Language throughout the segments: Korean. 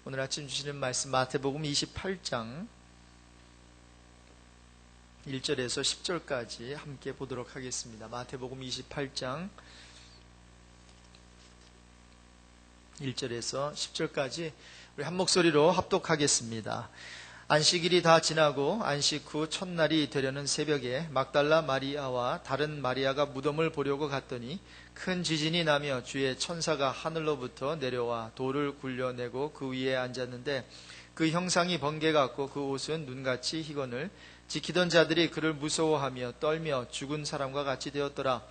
오늘 아침 주시는 말씀 마태복음 28장 1절에서 10절까지 함께 보도록 하겠습니다. 마태복음 28장 1절에서 10절까지 우리 한 목소리로 합독하겠습니다. 안식일이 다 지나고 안식 후 첫날이 되려는 새벽에 막달라 마리아와 다른 마리아가 무덤을 보려고 갔더니 큰 지진이 나며 주의 천사가 하늘로부터 내려와 돌을 굴려내고 그 위에 앉았는데 그 형상이 번개 같고 그 옷은 눈같이 희건을 지키던 자들이 그를 무서워하며 떨며 죽은 사람과 같이 되었더라.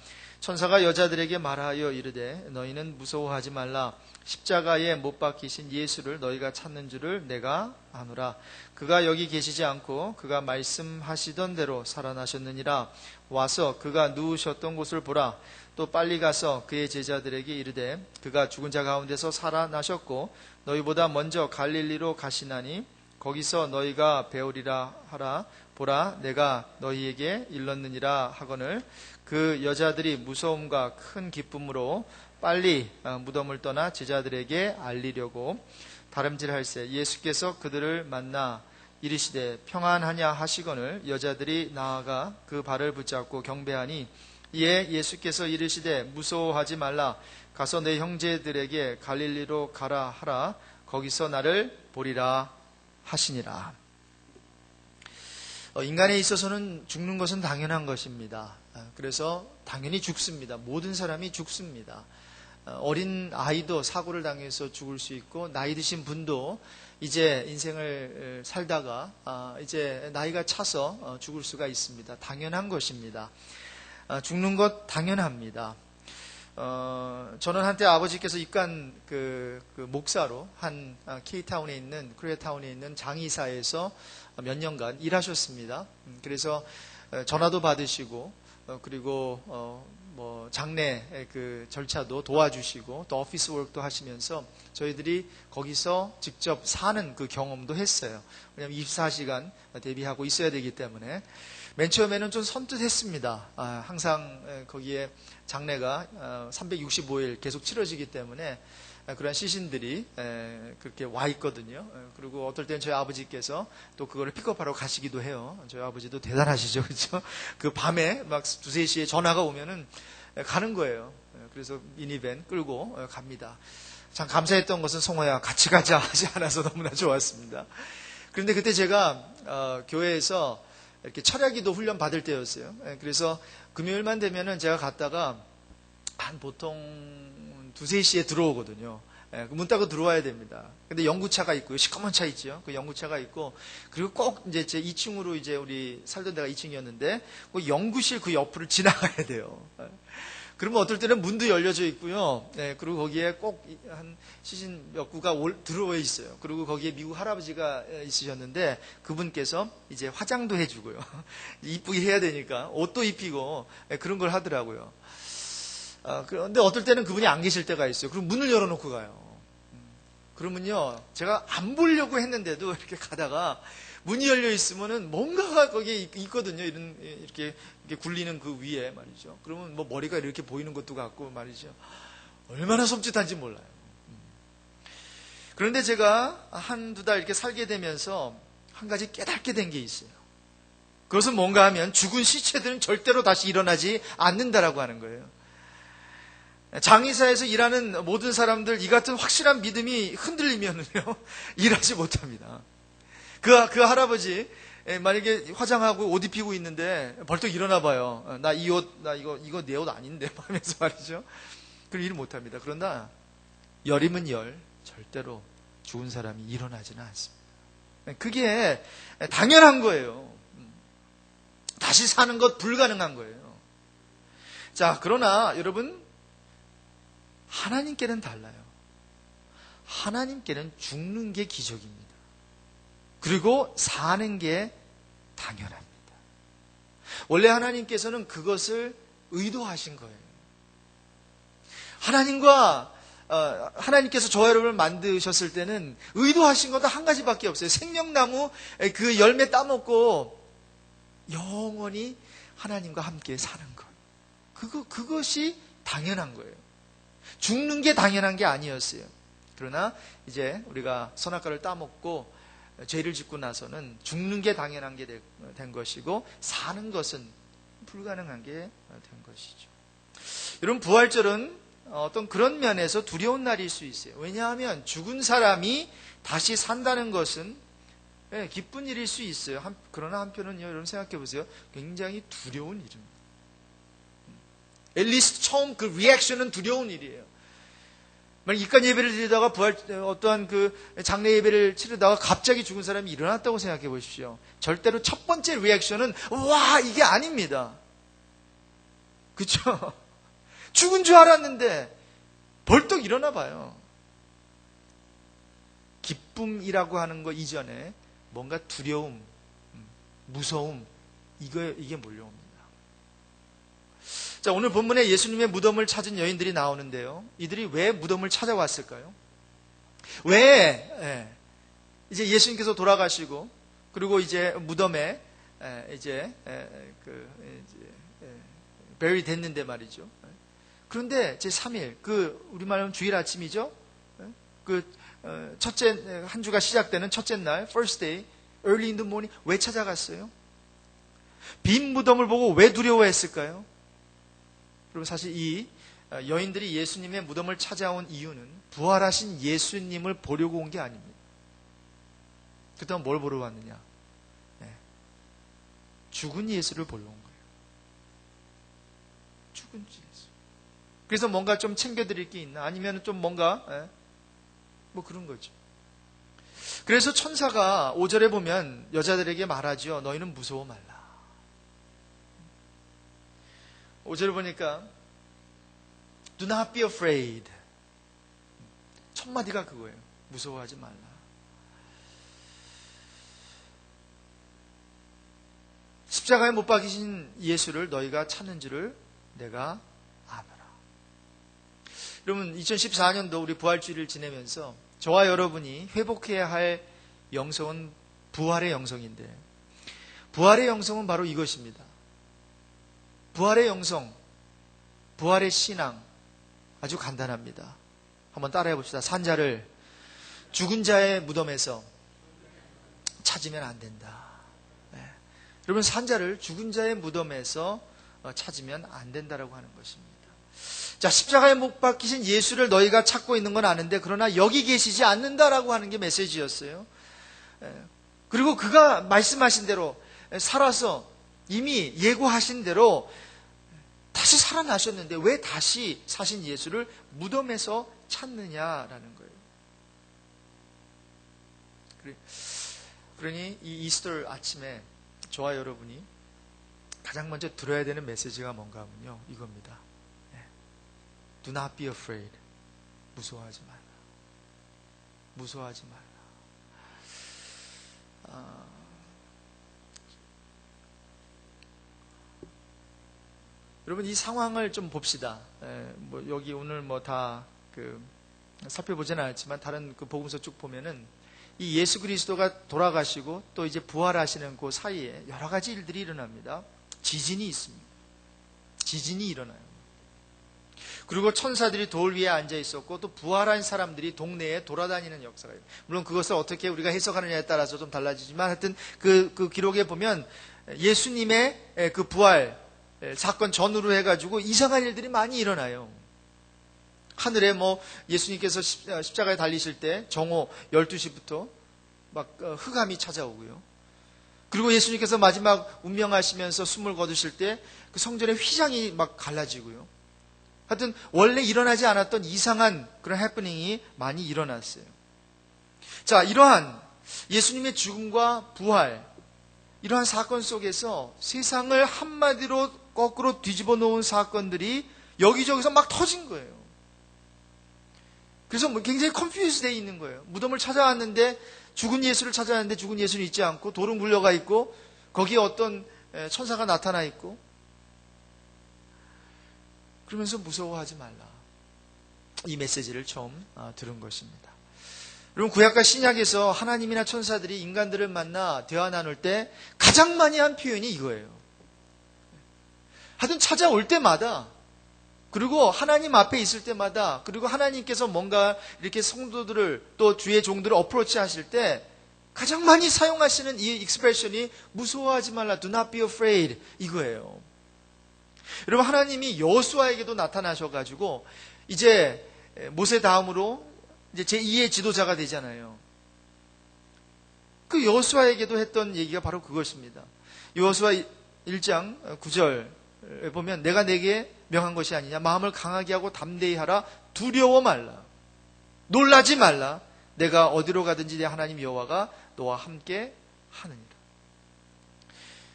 천사가 여자들에게 말하여 이르되 너희는 무서워하지 말라. 십자가에 못 박히신 예수를 너희가 찾는 줄을 내가 아노라. 그가 여기 계시지 않고 그가 말씀하시던 대로 살아나셨느니라. 와서 그가 누우셨던 곳을 보라. 또 빨리 가서 그의 제자들에게 이르되 그가 죽은 자 가운데서 살아나셨고 너희보다 먼저 갈릴리로 가시나니 거기서 너희가 배우리라 하라. 보라, 내가 너희에게 일렀느니라 하거늘 그 여자들이 무서움과 큰 기쁨으로 빨리 무덤을 떠나 제자들에게 알리려고 다름질할새 예수께서 그들을 만나 이르시되 평안하냐 하시거늘 여자들이 나아가 그 발을 붙잡고 경배하니 이에 예수께서 이르시되 무서워하지 말라. 가서 내 형제들에게 갈릴리로 가라 하라. 거기서 나를 보리라 하시니라. 인간에 있어서는 죽는 것은 당연한 것입니다. 그래서 당연히 죽습니다. 모든 사람이 죽습니다. 어린 아이도 사고를 당해서 죽을 수 있고 나이 드신 분도 이제 인생을 살다가 이제 나이가 차서 죽을 수가 있습니다. 당연한 것입니다. 죽는 것 당연합니다. 저는 한때 아버지께서 입간 그 목사로 한 케이타운에 있는 코리아타운에 있는 장의사에서 몇 년간 일하셨습니다. 그래서 전화도 받으시고 그리고 뭐 장례 그 절차도 도와주시고 또 오피스 워크도 하시면서 저희들이 거기서 직접 사는 그 경험도 했어요. 왜냐하면 24시간 대비하고 있어야 되기 때문에 맨 처음에는 좀 선뜻했습니다. 항상 거기에 장례가 365일 계속 치러지기 때문에 그런 시신들이 그렇게 와 있거든요. 그리고 어떨 때는 저희 아버지께서 또 그거를 픽업하러 가시기도 해요. 저희 아버지도 대단하시죠, 그렇죠? 그 밤에 막 2, 3시에 전화가 오면은 가는 거예요. 그래서 미니밴 끌고 갑니다. 참 감사했던 것은 송호야 같이 가자 하지 않아서 너무나 좋았습니다. 그런데 그때 제가 교회에서 이렇게 철야기도 훈련 받을 때였어요. 그래서 금요일만 되면은 제가 갔다가 한 보통 2, 3시에 들어오거든요. 문 따고 들어와야 됩니다. 근데 연구차가 있고요. 시커먼 차 있죠. 그 연구차가 있고, 그리고 꼭 이제 제 2층으로 이제 우리 살던 데가 2층이었는데, 그 연구실 그 옆을 지나가야 돼요. 그러면 어떨 때는 문도 열려져 있고요. 그리고 거기에 꼭 한 시신 몇 구가 들어와 있어요. 그리고 거기에 미국 할아버지가 있으셨는데, 그분께서 이제 화장도 해주고요. 이쁘게 해야 되니까 옷도 입히고 그런 걸 하더라고요. 그런데 어떨 때는 그분이 안 계실 때가 있어요. 그럼 문을 열어놓고 가요. 그러면요, 제가 안 보려고 했는데도 이렇게 가다가 문이 열려 있으면은 뭔가가 거기에 있거든요. 이렇게 굴리는 그 위에 말이죠. 그러면 뭐 머리가 이렇게 보이는 것도 같고 말이죠. 얼마나 섬찟한지 몰라요. 그런데 제가 1-2 달 이렇게 살게 되면서 한 가지 깨닫게 된 게 있어요. 그것은 뭔가 하면 죽은 시체들은 절대로 다시 일어나지 않는다라고 하는 거예요. 장의사에서 일하는 모든 사람들 이 같은 확실한 믿음이 흔들리면은요 일하지 못합니다. 그 할아버지 만약에 화장하고 옷 입히고 있는데 벌떡 일어나 봐요. 나 이거 내 옷 아닌데 하면서 말이죠. 그럼 일을 못합니다. 그러나 열이면 열 절대로 죽은 사람이 일어나지는 않습니다. 그게 당연한 거예요. 다시 사는 것 불가능한 거예요. 자, 그러나 여러분 하나님께는 달라요. 하나님께는 죽는 게 기적입니다. 그리고 사는 게 당연합니다. 원래 하나님께서는 그것을 의도하신 거예요. 하나님께서 저와 여러분을 만드셨을 때는 의도하신 것도 한 가지밖에 없어요. 생명나무 그 열매 따먹고 영원히 하나님과 함께 사는 것. 그것이 당연한 거예요. 죽는 게 당연한 게 아니었어요. 그러나 이제 우리가 선악과를 따먹고 죄를 짓고 나서는 죽는 게 당연한 게 된 것이고 사는 것은 불가능한 게 된 것이죠. 여러분, 부활절은 어떤 그런 면에서 두려운 날일 수 있어요. 왜냐하면 죽은 사람이 다시 산다는 것은 기쁜 일일 수 있어요. 그러나 한편은요, 여러분 생각해 보세요. 굉장히 두려운 일입니다. 앨리스 처음 그 리액션은 두려운 일이에요. 만약 입간 예배를 드리다가 어떠한 그 장례 예배를 치르다가 갑자기 죽은 사람이 일어났다고 생각해 보십시오. 절대로 첫 번째 리액션은 와, 이게 아닙니다. 그렇죠? 죽은 줄 알았는데 벌떡 일어나 봐요. 기쁨이라고 하는 거 이전에 뭔가 두려움, 무서움, 이게 몰려옵니다. 자, 오늘 본문에 예수님의 무덤을 찾은 여인들이 나오는데요. 이들이 왜 무덤을 찾아왔을까요? 왜 이제 예수님께서 돌아가시고 그리고 이제 무덤에 베리 됐는데 말이죠. 그런데 제 3일, 우리말로 하면 주일 아침이죠. 첫째 한 주가 시작되는 첫째 날, first day, early in the morning, 왜 찾아갔어요? 빈 무덤을 보고 왜 두려워했을까요? 그리고 사실 이 여인들이 예수님의 무덤을 찾아온 이유는 부활하신 예수님을 보려고 온 게 아닙니다. 그동안 뭘 보러 왔느냐? 죽은 예수를 보러 온 거예요. 죽은 예수. 그래서 뭔가 좀 챙겨드릴 게 있나? 아니면 좀 뭔가 뭐 그런 거죠. 그래서 천사가 5절에 보면 여자들에게 말하죠. 너희는 무서워 말라. 5절을 보니까 Do not be afraid. 첫 마디가 그거예요. 무서워하지 말라. 십자가에 못 박히신 예수를 너희가 찾는 줄을 내가 아노라. 여러분, 2014년도 우리 부활주일을 지내면서 저와 여러분이 회복해야 할 영성은 부활의 영성인데, 부활의 영성은 바로 이것입니다. 부활의 영성, 부활의 신앙, 아주 간단합니다. 한번 따라해 봅시다. 산자를 죽은 자의 무덤에서 찾으면 안 된다. 여러분, 산자를 죽은 자의 무덤에서 찾으면 안 된다라고 하는 것입니다. 자, 십자가에 못 박히신 예수를 너희가 찾고 있는 건 아는데 그러나 여기 계시지 않는다라고 하는 게 메시지였어요. 그리고 그가 말씀하신 대로 살아서 이미 예고하신 대로 다시 살아나셨는데 왜 다시 사신 예수를 무덤에서 찾느냐라는 거예요. 그러니 이 이스터 아침에 저와 여러분이 가장 먼저 들어야 되는 메시지가 뭔가 하면요, 이겁니다. Do not be afraid. 무서워하지 말라. 무서워하지 말라. 여러분, 이 상황을 좀 봅시다. 뭐 여기 오늘 뭐 다 살펴보지는 않았지만 다른 복음서 쭉 보면은 이 예수 그리스도가 돌아가시고 또 이제 부활하시는 그 사이에 여러 가지 일들이 일어납니다. 지진이 있습니다. 지진이 일어나요. 그리고 천사들이 돌 위에 앉아 있었고 또 부활한 사람들이 동네에 돌아다니는 역사가 있어요. 물론 그것을 어떻게 우리가 해석하느냐에 따라서 좀 달라지지만 하여튼 그 기록에 보면 예수님의 그 부활 사건 전후로 해가지고 이상한 일들이 많이 일어나요. 하늘에 뭐 예수님께서 십자가에 달리실 때 정오 12시부터 막 흑암이 찾아오고요. 그리고 예수님께서 마지막 운명하시면서 숨을 거두실 때 그 성전의 휘장이 막 갈라지고요. 하여튼 원래 일어나지 않았던 이상한 그런 해프닝이 많이 일어났어요. 자, 이러한 예수님의 죽음과 부활, 이러한 사건 속에서 세상을 한마디로 거꾸로 뒤집어 놓은 사건들이 여기저기서 막 터진 거예요. 그래서 굉장히 컨퓨즈 되어 있는 거예요. 무덤을 찾아왔는데 죽은 예수를 찾아왔는데 죽은 예수는 있지 않고 돌은 굴려가 있고 거기에 어떤 천사가 나타나 있고 그러면서 무서워하지 말라. 이 메시지를 처음 들은 것입니다. 여러분, 구약과 신약에서 하나님이나 천사들이 인간들을 만나 대화 나눌 때 가장 많이 한 표현이 이거예요. 하여튼 찾아올 때마다 그리고 하나님 앞에 있을 때마다, 그리고 하나님께서 뭔가 이렇게 성도들을 또 주의 종들을 어프로치 하실 때 가장 많이 사용하시는 이 익스프레션이 무서워하지 말라, do not be afraid, 이거예요. 여러분, 하나님이 여호수아에게도 나타나셔가지고 이제 모세 다음으로 이제 제2의 지도자가 되잖아요. 그 여호수아에게도 했던 얘기가 바로 그것입니다. 여호수아 1장 9절에 보면 내가 내게 명한 것이 아니냐, 마음을 강하게 하고 담대히 하라, 두려워 말라, 놀라지 말라, 내가 어디로 가든지 내 하나님 여호와가 너와 함께 하느니라.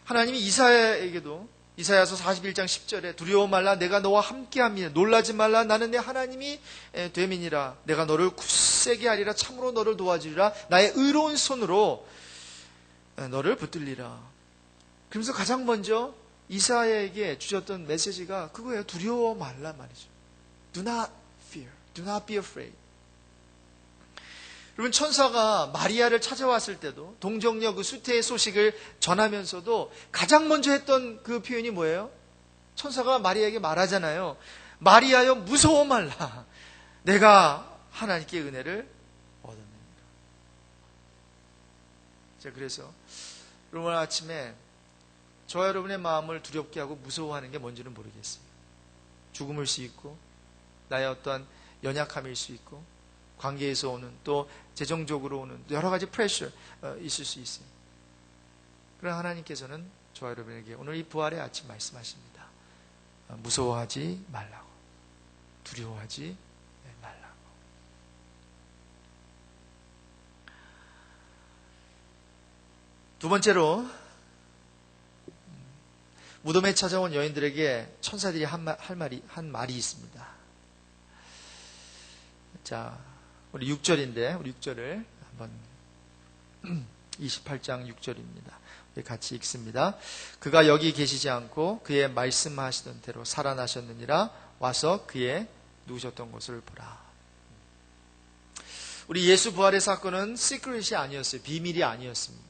하나님이 이사야에게도 이사야서 41장 10절에 두려워 말라, 내가 너와 함께함이라, 놀라지 말라, 나는 내 하나님이 됨이니라, 내가 너를 굳세게 하리라, 참으로 너를 도와주리라, 나의 의로운 손으로 너를 붙들리라. 그러면서 가장 먼저 이사야에게 주셨던 메시지가 그거예요. 두려워 말라 말이죠. Do not fear, do not be afraid. 여러분, 천사가 마리아를 찾아왔을 때도 동정녀 그 수태의 소식을 전하면서도 가장 먼저 했던 그 표현이 뭐예요? 천사가 마리아에게 말하잖아요. 마리아여, 무서워 말라, 내가 하나님께 은혜를 얻었느니라. 자, 그래서 여러분, 아침에 저와 여러분의 마음을 두렵게 하고 무서워하는 게 뭔지는 모르겠어요. 죽음일 수 있고, 나의 어떠한 연약함일 수 있고, 관계에서 오는, 또 재정적으로 오는 여러 가지 프레셔 있을 수 있어요. 그러나 하나님께서는 저와 여러분에게 오늘 이 부활의 아침 말씀하십니다. 무서워하지 말라고, 두려워하지 말라고. 두 번째로, 무덤에 찾아온 여인들에게 천사들이 한 말이 있습니다. 자, 우리 6절인데, 우리 6절을 한번 28장 6절입니다. 우리 같이 읽습니다. 그가 여기 계시지 않고 그의 말씀하시던 대로 살아나셨느니라, 와서 그의 누우셨던 곳을 보라. 우리 예수 부활의 사건은 시크릿이 아니었어요. 비밀이 아니었습니다.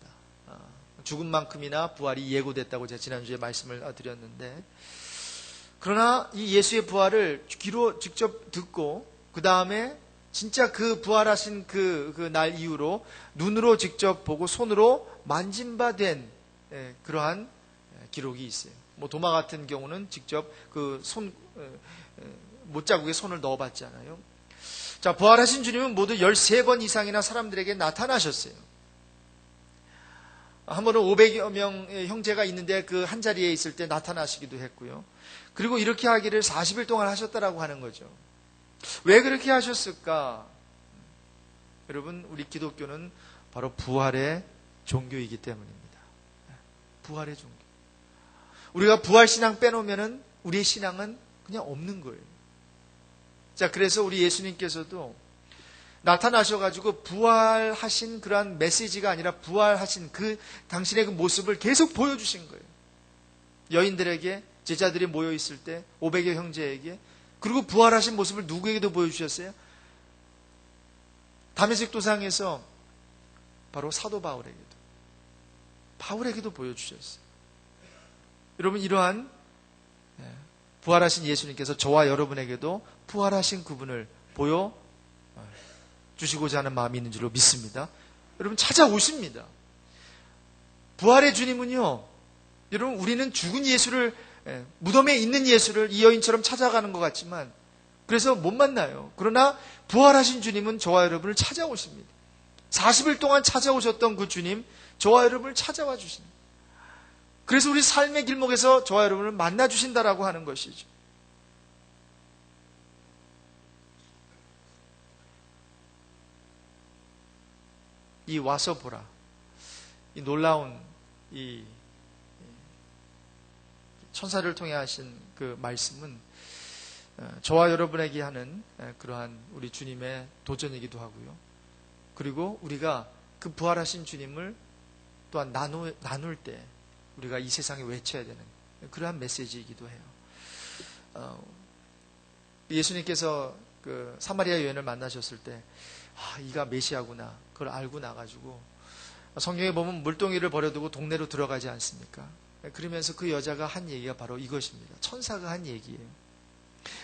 죽음만큼이나 부활이 예고됐다고 제가 지난주에 말씀을 드렸는데, 그러나 이 예수의 부활을 귀로 직접 듣고 그 다음에 진짜 그 부활하신 그 날 이후로 눈으로 직접 보고 손으로 만진 바 된 그러한 기록이 있어요. 뭐 도마 같은 경우는 직접 그 못자국에 손을 넣어봤잖아요. 자, 부활하신 주님은 모두 13번 이상이나 사람들에게 나타나셨어요. 한 번은 500여 명의 형제가 있는데 그 한 자리에 있을 때 나타나시기도 했고요. 그리고 이렇게 하기를 40일 동안 하셨다라고 하는 거죠. 왜 그렇게 하셨을까? 여러분, 우리 기독교는 바로 부활의 종교이기 때문입니다. 부활의 종교. 우리가 부활신앙 빼놓으면은 우리의 신앙은 그냥 없는 거예요. 자, 그래서 우리 예수님께서도 나타나셔가지고 부활하신 그러한 메시지가 아니라 부활하신 그 당신의 그 모습을 계속 보여주신 거예요. 여인들에게, 제자들이 모여있을 때 500여 형제에게, 그리고 부활하신 모습을 누구에게도 보여주셨어요? 다메섹 도상에서 바로 사도 바울에게도 보여주셨어요. 여러분, 이러한 부활하신 예수님께서 저와 여러분에게도 부활하신 그분을 보여 주시고자 하는 마음이 있는 줄로 믿습니다. 여러분, 찾아오십니다. 부활의 주님은요, 여러분, 우리는 죽은 예수를, 무덤에 있는 예수를 이 여인처럼 찾아가는 것 같지만 그래서 못 만나요. 그러나 부활하신 주님은 저와 여러분을 찾아오십니다. 40일 동안 찾아오셨던 그 주님, 저와 여러분을 찾아와 주십니다. 그래서 우리 삶의 길목에서 저와 여러분을 만나 주신다라고 하는 것이죠. 이 와서 보라, 이 놀라운 이 천사를 통해 하신 그 말씀은 저와 여러분에게 하는 그러한 우리 주님의 도전이기도 하고요. 그리고 우리가 그 부활하신 주님을 또한 나눌 때 우리가 이 세상에 외쳐야 되는 그러한 메시지이기도 해요. 예수님께서 그 사마리아 여인을 만나셨을 때, 이가 메시아구나, 그걸 알고 나가지고 성경에 보면 물동이를 버려두고 동네로 들어가지 않습니까? 그러면서 그 여자가 한 얘기가 바로 이것입니다. 천사가 한 얘기예요.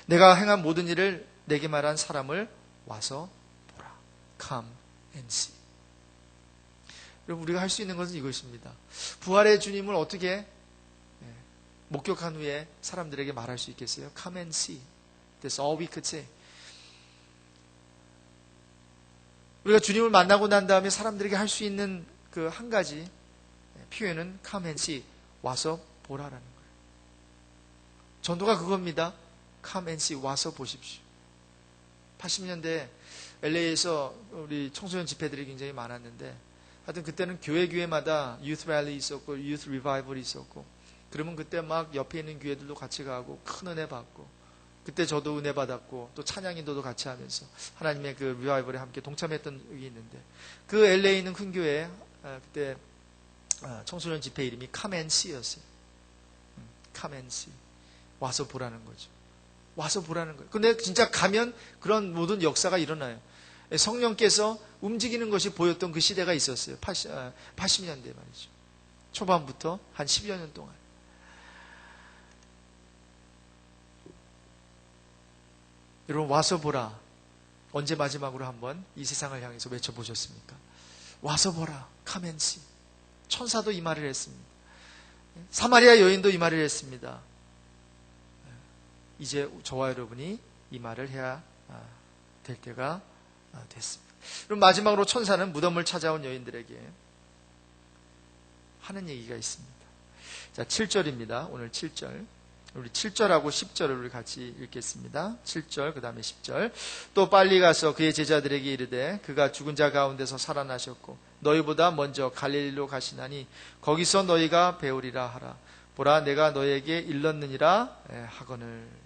내가 행한 모든 일을 내게 말한 사람을 와서 보라. Come and see. 여러분, 우리가 할 수 있는 것은 이것입니다. 부활의 주님을 어떻게 목격한 후에 사람들에게 말할 수 있겠어요? Come and see. That's all we could say. 우리가 주님을 만나고 난 다음에 사람들에게 할 수 있는 그 한 가지 표현은 Come and see. 와서 보라라는 거예요. 전도가 그겁니다. Come and see. 와서 보십시오. 80년대 LA에서 우리 청소년 집회들이 굉장히 많았는데, 하여튼 그때는 교회마다 유스 랠리 있었고 유스 리바이벌이 있었고, 그러면 그때 막 옆에 있는 교회들도 같이 가고 큰 은혜 받고, 그때 저도 은혜 받았고 또 찬양 인도도 같이 하면서 하나님의 그 리바이벌에 함께 동참했던 적이 있는데, 그 LA에 있는 큰 교회 그때 청소년 집회 이름이 Come and See였어요. Come and See. 와서 보라는 거죠. 와서 보라는 거예요. 근데 진짜 가면 그런 모든 역사가 일어나요. 성령께서 움직이는 것이 보였던 그 시대가 있었어요. 80년대 말이죠. 초반부터 한 10여 년 동안. 여러분, 와서 보라. 언제 마지막으로 한번 이 세상을 향해서 외쳐보셨습니까? 와서 보라. Come and see. 천사도 이 말을 했습니다. 사마리아 여인도 이 말을 했습니다. 이제 저와 여러분이 이 말을 해야 될 때가 됐습니다. 그럼 마지막으로 천사는 무덤을 찾아온 여인들에게 하는 얘기가 있습니다. 자, 7절입니다. 오늘 7절. 우리 7절하고 10절을 우리 같이 읽겠습니다. 7절, 그 다음에 10절. 또 빨리 가서 그의 제자들에게 이르되 그가 죽은 자 가운데서 살아나셨고 너희보다 먼저 갈릴리로 가시나니 거기서 너희가 배우리라 하라. 보라, 내가 너희에게 일렀느니라 하거늘.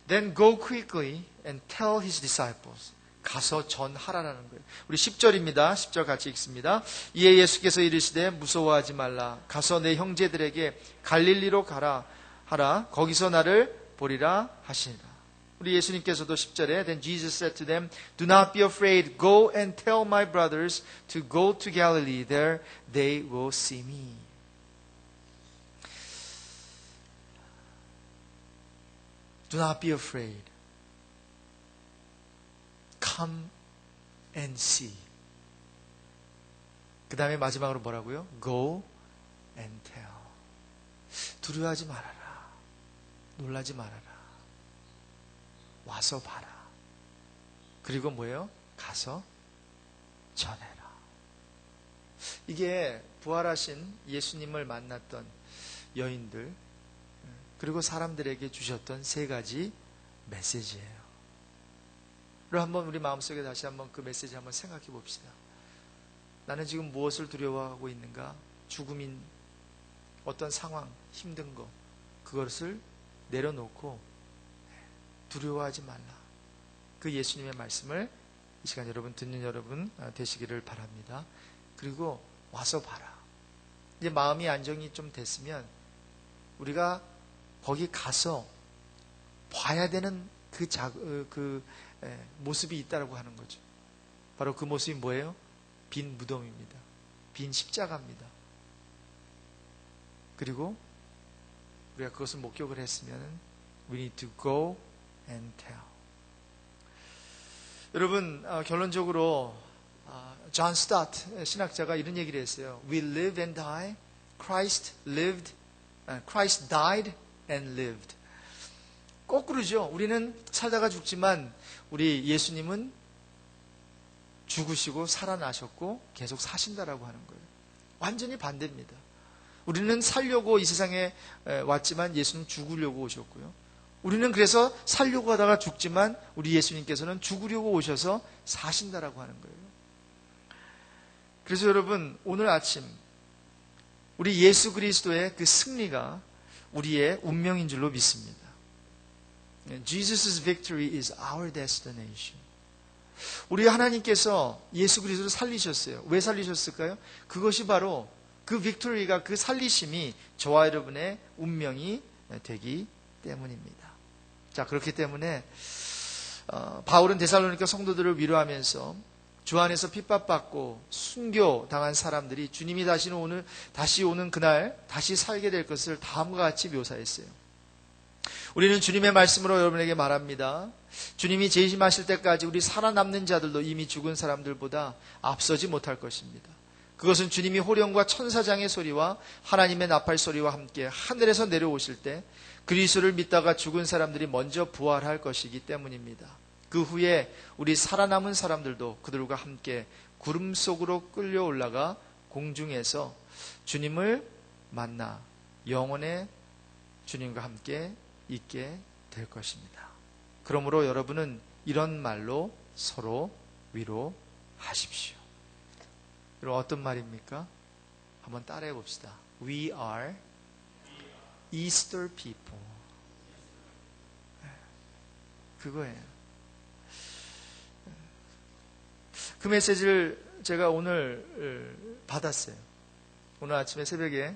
Then go quickly and tell his disciples. 가서 전하라라는 거예요. 우리 10절입니다. 10절 같이 읽습니다. 이에 예수께서 이르시되 무서워하지 말라. 가서 내 형제들에게 갈릴리로 가라 하라. 거기서 나를 보리라 하시니라. 우리 예수님께서도 10절에 Then Jesus said to them, Do not be afraid. Go and tell my brothers to go to Galilee. There they will see me. Do not be afraid. Come and see. 그 다음에 마지막으로 뭐라고요? Go and tell. 두려워하지 말아라. 놀라지 말아라. 와서 봐라. 그리고 뭐예요? 가서 전해라. 이게 부활하신 예수님을 만났던 여인들, 그리고 사람들에게 주셨던 세 가지 메시지예요. 그럼 한번 우리 마음속에 다시 한번 그 메시지 한번 생각해 봅시다. 나는 지금 무엇을 두려워하고 있는가? 죽음인 어떤 상황, 힘든 거, 그것을 내려놓고 두려워하지 말라. 그 예수님의 말씀을 이 시간 여러분 듣는 여러분 되시기를 바랍니다. 그리고 와서 봐라. 이제 마음이 안정이 좀 됐으면 우리가 거기 가서 봐야 되는 그 모습이 있다라고 하는 거죠. 바로 그 모습이 뭐예요? 빈 무덤입니다. 빈 십자가입니다. 그리고 우리가 그것을 목격을 했으면 we need to go and tell. 여러분, 결론적으로 존 스타트 신학자가 이런 얘기를 했어요. We live and die. Christ died and lived. 거꾸로죠. 우리는 살다가 죽지만 우리 예수님은 죽으시고 살아나셨고 계속 사신다라고 하는 거예요. 완전히 반대입니다. 우리는 살려고 이 세상에 왔지만 예수는 죽으려고 오셨고요. 우리는 그래서 살려고 하다가 죽지만 우리 예수님께서는 죽으려고 오셔서 사신다라고 하는 거예요. 그래서 여러분, 오늘 아침 우리 예수 그리스도의 그 승리가 우리의 운명인 줄로 믿습니다. Jesus' victory is our destination. 우리 하나님께서 예수 그리스도를 살리셨어요. 왜 살리셨을까요? 그것이 바로 그 빅토리가, 그 살리심이 저와 여러분의 운명이 되기 때문입니다. 자, 그렇기 때문에 바울은 데살로니가 성도들을 위로하면서 주 안에서 핍박받고 순교당한 사람들이 주님이 다시 오는 그날 다시 살게 될 것을 다음과 같이 묘사했어요. 우리는 주님의 말씀으로 여러분에게 말합니다. 주님이 재림하실 때까지 우리 살아남는 자들도 이미 죽은 사람들보다 앞서지 못할 것입니다. 그것은 주님이 호령과 천사장의 소리와 하나님의 나팔 소리와 함께 하늘에서 내려오실 때 그리스도를 믿다가 죽은 사람들이 먼저 부활할 것이기 때문입니다. 그 후에 우리 살아남은 사람들도 그들과 함께 구름 속으로 끌려 올라가 공중에서 주님을 만나 영원의 주님과 함께 있게 될 것입니다. 그러므로 여러분은 이런 말로 서로 위로하십시오. 여러분 어떤 말입니까? 한번 따라해 봅시다. We are Easter people. 그거예요. 그 메시지를 제가 오늘 받았어요. 오늘 아침에 새벽에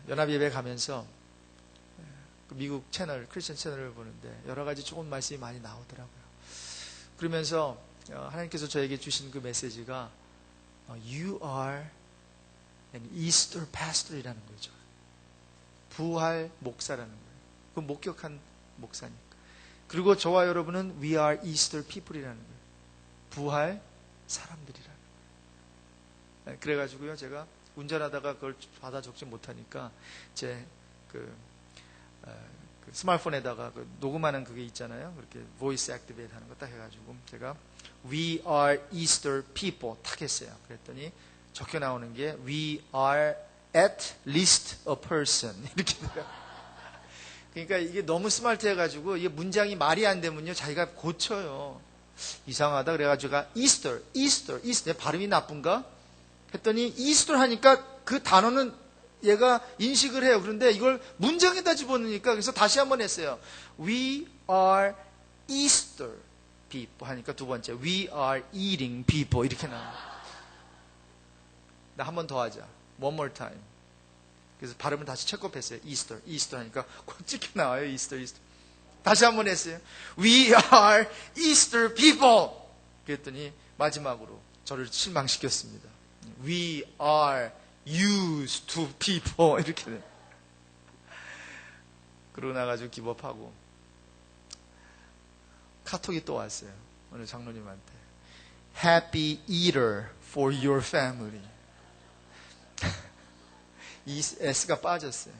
연합예배 가면서 미국 채널, 크리스천 채널을 보는데 여러 가지 좋은 말씀이 많이 나오더라고요. 그러면서 하나님께서 저에게 주신 그 메시지가 You are an Easter pastor이라는 거죠. 부활 목사라는 거예요. 그 목격한 목사니까. 그리고 저와 여러분은 We are Easter people이라는 거예요. 부활 사람들이라는 거예요. 그래가지고요, 제가 운전하다가 그걸 받아 적지 못하니까 제 그 스마트폰에다가 녹음하는 그게 있잖아요. 그렇게 voice activate 하는 거 딱 해가지고 제가 We are Easter people 탁 했어요. 그랬더니 적혀 나오는 게 We are at least a person 이렇게 돼요. 그러니까 이게 너무 스마트해가지고 이게 문장이 말이 안 되면요 자기가 고쳐요. 이상하다 그래가지고 Easter 발음이 나쁜가? 했더니 Easter 하니까 그 단어는 얘가 인식을 해요. 그런데 이걸 문장에다 집어넣으니까 그래서 다시 한번 했어요. We are Easter people 하니까 두 번째 We are eating people 이렇게 나와요. 나 한 번 더 하자. One more time. 그래서 발음을 다시 체크업했어요. Easter 하니까 꼭 찍혀 나와요. Easter. 다시 한 번 했어요. We are Easter people. 그랬더니 마지막으로 저를 실망시켰습니다. We are used to people 이렇게 돼. 그러고 나가지고 기법하고 카톡이 또 왔어요. 오늘 장로님한테 Happy Eater for your family. 이 S가 빠졌어요.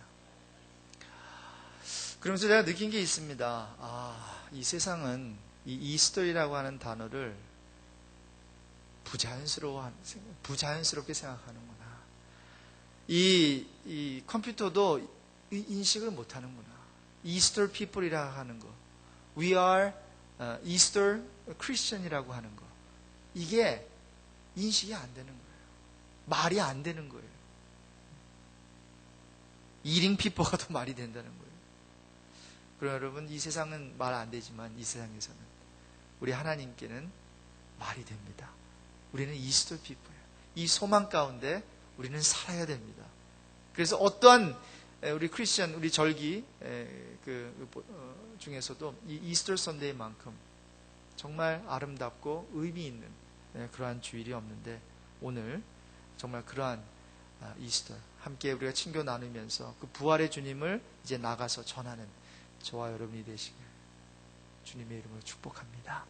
그러면서 제가 느낀 게 있습니다. 이 세상은 이 이스터이라고 하는 단어를 부자연스럽게 생각하는구나. 이 컴퓨터도 인식을 못하는구나. Easter people이라고 하는 거, We are Easter Christian이라고 하는 거, 이게 인식이 안 되는 거예요. 말이 안 되는 거예요. Eating people가 더 말이 된다는 거예요. 그럼 여러분 이 세상은 말 안 되지만 이 세상에서는 우리 하나님께는 말이 됩니다. 우리는 이스터 피플이에요. 이 소망 가운데 우리는 살아야 됩니다. 그래서 어떠한 우리 크리스천, 우리 절기 중에서도 이 이스터 선데이만큼 정말 아름답고 의미 있는 그러한 주일이 없는데 오늘 정말 그러한 이스터 함께 우리가 친교 나누면서 그 부활의 주님을 이제 나가서 전하는 저와 여러분이 되시길 주님의 이름으로 축복합니다.